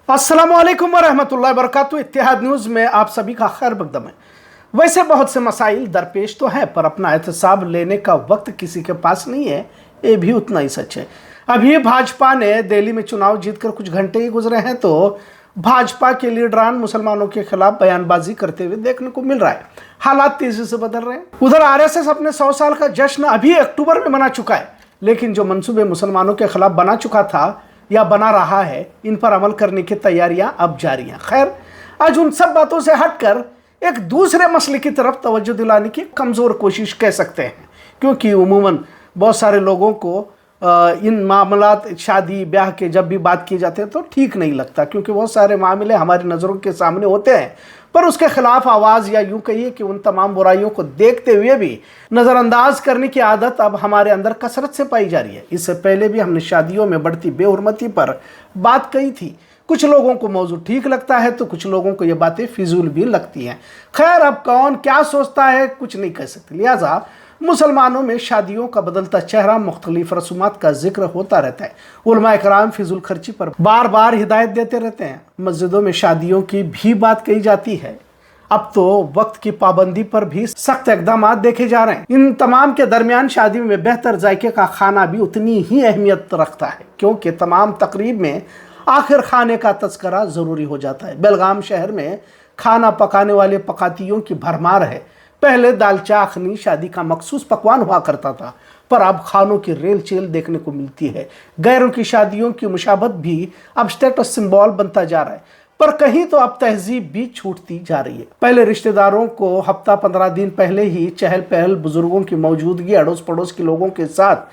अस्सलामुअलैकुम वरहमतुल्लाहि वबरकातुहू। इत्तेहाद न्यूज़ में आप सभी का खैर मकदम है। वैसे बहुत से मसाइल दरपेश तो है, पर अपना एहतसाब लेने का वक्त किसी के पास नहीं है, ये भी उतना ही सच है। अभी भाजपा ने दिल्ली में चुनाव जीतकर कुछ घंटे ही गुजरे हैं तो भाजपा के लीडरान मुसलमानों के खिलाफ बयानबाजी करते हुए देखने को मिल रहा है। हालात तेजी से बदल रहे हैं। उधर आरएसएस अपने 100 साल का जश्न अभी अक्टूबर में मना चुका है, लेकिन जो मंसूबे मुसलमानों के खिलाफ बना चुका था या बना रहा है, इन पर अमल करने की तैयारियां अब जारी हैं। खैर, आज उन सब बातों से हटकर एक दूसरे मसले की तरफ तवज्जो दिलाने की कमज़ोर कोशिश कह सकते हैं, क्योंकि उमूमन बहुत सारे लोगों को इन मामलात शादी ब्याह के जब भी बात की जाती है तो ठीक नहीं लगता, क्योंकि बहुत सारे मामले हमारी नज़रों के सामने होते हैं, पर उसके खिलाफ आवाज़ या यूँ कहिए कि उन तमाम बुराइयों को देखते हुए भी नज़रअंदाज करने की आदत अब हमारे अंदर कसरत से पाई जा रही है। इससे पहले भी हमने शादियों में बढ़ती बेहुरमती पर बात कही थी। कुछ लोगों को मौजू ठीक लगता है तो कुछ लोगों को ये बातें फिजूल भी लगती हैं। खैर, अब कौन क्या सोचता है कुछ नहीं कह सकते, लिहाजा मुसलमानों में शादियों का बदलता चेहरा, मुख्तलिफ रसूमात का जिक्र होता रहता है। उलमा इकराम फिजूल खर्ची पर बार बार हिदायत देते रहते हैं। मस्जिदों में शादियों की भी बात कही जाती है। अब तो वक्त की पाबंदी पर भी सख्त इकदाम देखे जा रहे हैं। इन तमाम के दरमियान शादी में बेहतर जायके का खाना भी उतनी ही अहमियत रखता है, क्योंकि तमाम तकरीब में आखिर खाने का तस्करा ज़रूरी हो जाता है। बेलगाम शहर में खाना पकाने वाले पकातियों की भरमार है। पहले दालचा अखनी शादी का मखसूस पकवान हुआ करता था, पर अब खानों की रेल चेल देखने को मिलती है। गैरों की शादियों की मुशाबत भी अब स्टेटस सिंबल बनता जा रहा है, पर कहीं तो अब तहजीब भी छूटती जा रही है। पहले रिश्तेदारों को हफ्ता 15 दिन पहले ही चहल पहल, बुजुर्गों की मौजूदगी, अड़ोस पड़ोस के लोगों के साथ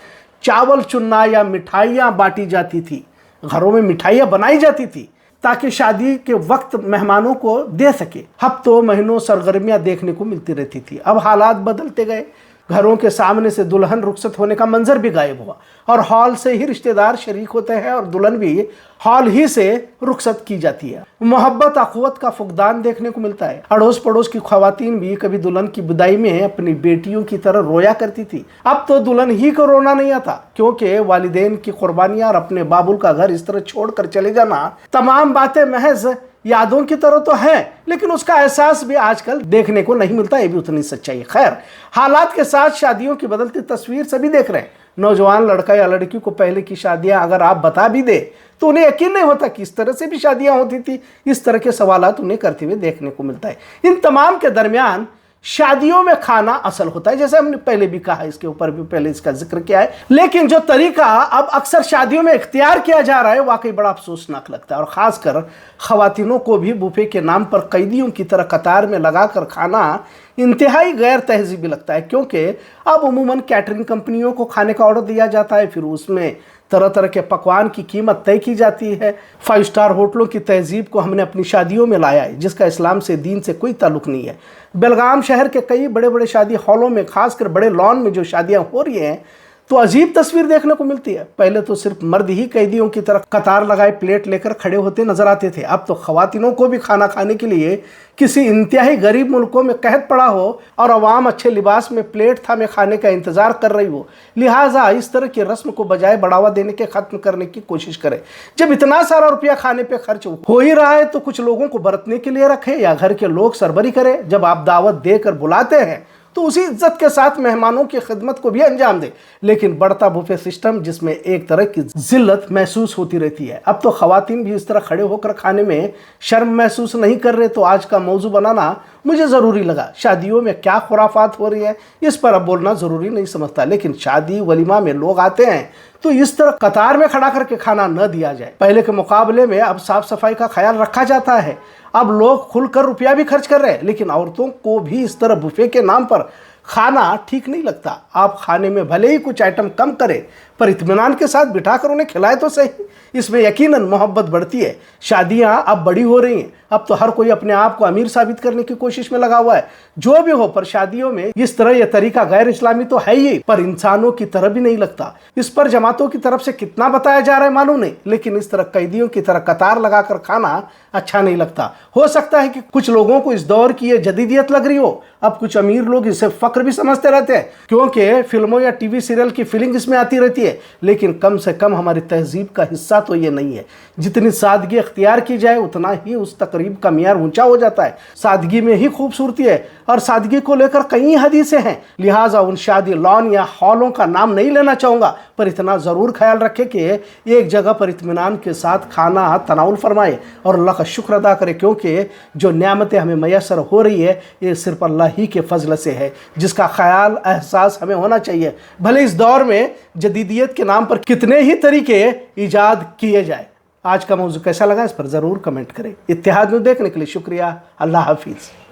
चावल चुनना या मिठाइयाँ बांटी जाती थी। घरों में मिठाइयाँ बनाई जाती थी ताकि शादी के वक्त मेहमानों को दे सके। हफ्तों महीनों सरगर्मियां देखने को मिलती रहती थी। अब हालात बदलते गए। घरों के सामने से दुल्हन रुखसत होने का मंजर भी गायब हुआ और हॉल से ही रिश्तेदार शरीक होते हैं और दुल्हन भी हॉल ही से रुखसत की जाती है। मोहब्बत अखुवत का फुकदान देखने को मिलता है। अड़ोस पड़ोस की खवातीन भी कभी दुल्हन की विदाई में अपनी बेटियों की तरह रोया करती थी। अब तो दुल्हन ही को रोना नहीं आता, क्योंकि वालिदैन की कुर्बानियां और अपने बाबुल का घर इस तरह छोड़कर चले जाना, तमाम बातें महज यादों की तरह तो है, लेकिन उसका एहसास भी आजकल देखने को नहीं मिलता। ये भी उतनी सच्चाई है। खैर, हालात के साथ शादियों की बदलती तस्वीर सभी देख रहे हैं। नौजवान लड़का या लड़की को पहले की शादियां अगर आप बता भी दे तो उन्हें यकीन नहीं होता कि इस तरह से भी शादियां होती थी। इस तरह के सवालात उन्हें करते हुए देखने को मिलता है। इन तमाम के दरमियान शादियों में खाना असल होता है, जैसे हमने पहले भी कहा, इसके ऊपर भी पहले इसका जिक्र किया है, लेकिन जो तरीका अब अक्सर शादियों में इख्तियार किया जा रहा है वाकई बड़ा अफसोसनाक लगता है। और ख़ासकर ख़वातीनों को भी बुफे के नाम पर कैदियों की तरह कतार में लगाकर खाना इंतहाई गैर तहजीबी लगता है, क्योंकि अब उमूमन कैटरिंग कंपनियों को खाने का ऑर्डर दिया जाता है, फिर उसमें तरह तरह के पकवान की कीमत तय की जाती है। 5 स्टार होटलों की तहजीब को हमने अपनी शादियों में लाया है, जिसका इस्लाम से, दीन से कोई ताल्लुक़ नहीं है। बेलगाम शहर के कई बड़े बड़े शादी हॉलों में, खासकर बड़े लॉन में जो शादियां हो रही हैं, तो अजीब तस्वीर देखने को मिलती है। पहले तो सिर्फ मर्द ही कैदियों की तरफ कतार लगाए प्लेट लेकर खड़े होते नजर आते थे। अब तो खवातीनों को भी खाना खाने के लिए किसी इंतहाई गरीब मुल्कों में कहत पड़ा हो और अवाम अच्छे लिबास में प्लेट थामे खाने का इंतजार कर रही हो। लिहाजा इस तरह की रस्म को बजाय बढ़ावा देने के खत्म करने की कोशिश करें। जब इतना सारा रुपया खाने पे खर्च हो ही रहा है तो कुछ लोगों को बरतने के लिए रखें या घर के लोग सरबरी करें। जब आप दावत देकर बुलाते हैं तो उसी इज्जत के साथ मेहमानों की खिदमत को भी अंजाम दे। लेकिन बढ़ता बुफे सिस्टम, जिसमें एक तरह की जिल्लत महसूस होती रहती है। अब तो खवातीन भी इस तरह खड़े होकर खाने में शर्म महसूस नहीं कर रहे, तो आज का मौजू बनाना मुझे ज़रूरी लगा। शादियों में क्या खुराफात हो रही है इस पर अब बोलना ज़रूरी नहीं समझता, लेकिन शादी वलीमा में लोग आते हैं तो इस तरह कतार में खड़ा करके खाना न दिया जाए। पहले के मुकाबले में अब साफ सफाई का ख्याल रखा जाता है। अब लोग खुलकर रुपया भी खर्च कर रहे हैं, लेकिन औरतों को भी इस तरह बुफे के नाम पर खाना ठीक नहीं लगता। आप खाने में भले ही कुछ आइटम कम करें, पर इत्मीनान के साथ बिठाकर उन्हें खिलाए तो सही। इसमें यकीनन मोहब्बत बढ़ती है। शादियां अब बड़ी हो रही हैं, अब तो हर कोई अपने आप को अमीर साबित करने की कोशिश में लगा हुआ है। जो भी हो, पर शादियों में इस तरह यह तरीका गैर इस्लामी तो है ही, पर इंसानों की तरह भी नहीं लगता। इस पर जमातों की तरफ से कितना बताया जा रहा है मालूम नहीं, लेकिन इस तरह कैदियों की तरह कतार लगाकर खाना अच्छा नहीं लगता। हो सकता है कि कुछ लोगों को इस दौर की यह जदीदियत लग रही हो। अब कुछ अमीर लोग इसे फक्र भी समझते रहते हैं, क्योंकि फिल्मों या टीवी सीरियल की फीलिंग इसमें आती रहती है, लेकिन कम से कम हमारी तहजीब का हिस्सा तो ये नहीं है। जितनी सादगी अख्तियार की जाए उतना ही उस तकरीब का मियार ऊंचा हो जाता है। सादगी में ही खूबसूरती है, और सादगी को लेकर कई हदीसें हैं। लिहाजा उन शादी लॉन या हॉलों का नाम नहीं लेना चाहूँगा, पर इतना ज़रूर ख्याल रखें कि एक जगह पर इत्मीनान के साथ खाना तनाउल फरमाए और अल्लाह का शुक्र अदा करें, क्योंकि जो नेमतें हमें मैसर हो रही है ये सिर्फ अल्लाह ही के फजल से है, जिसका ख्याल एहसास हमें होना चाहिए। भले इस दौर में जदीदियत के नाम पर कितने ही तरीके ईजाद किए जाए। आज का मौजू कैसा लगा इस पर ज़रूर कमेंट करें। इत्तेहाद न्यूज़ देखने के लिए शुक्रिया। अल्लाह हाफिज़।